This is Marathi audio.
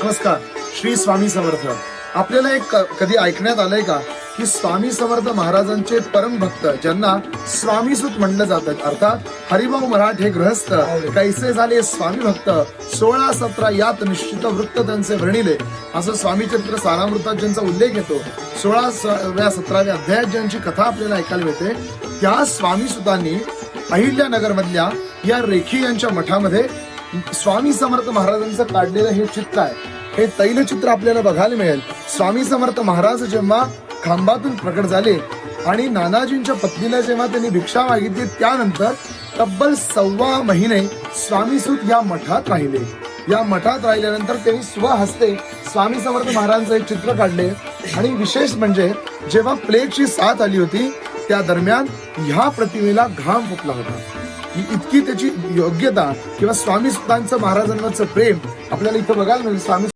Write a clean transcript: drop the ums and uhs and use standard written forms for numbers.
नमस्कार. श्री स्वामी समर्थ. आपल्याला एक कधी ऐकण्यात आलंय का की स्वामी समर्थ महाराजांचे परम भक्त ज्यांना स्वामीसूत म्हणलं जातं, अर्थात हरिभाऊ मराठे गृहस्थ कैसे झाले स्वामी भक्त 16-17 यात निश्चित वृत्त त्यांचे वर्णिले, असं स्वामी चरित्र सारामृतात ज्यांचा उल्लेख येतो. 16व्या-17व्या अध्यायात ज्यांची कथा आपल्याला ऐकायला मिळते, त्या स्वामी सुतांनी अहिल्यानगर मधल्या या रेखी यांच्या मठामध्ये स्वामी समर्थ महाराजांचं काढलेलं हे चित्र आहे. हे तैलचित्र आपल्याला बघायला मिळेल. स्वामी समर्थ महाराज जेव्हा खांबातून प्रकट झाले आणि नानाजींच्या पत्नीला जेव्हा त्यांनी भिक्षा मागितली, त्यानंतर तब्बल 1.25 महिने स्वामीसूत या मठात राहिले. या मठात राहिल्यानंतर त्यांनी स्वहस्ते स्वामी समर्थ महाराजांचं एक चित्र काढले. आणि विशेष म्हणजे जेव्हा प्लेगची साथ आली होती, त्या दरम्यान ह्या प्रतिमेला घाम फुटला होता. इतकी त्याची योग्यता किंवा स्वामी सुतांचं महाराजांवरचं प्रेम आपल्याला इथं बघायला मिळेल. स्वामी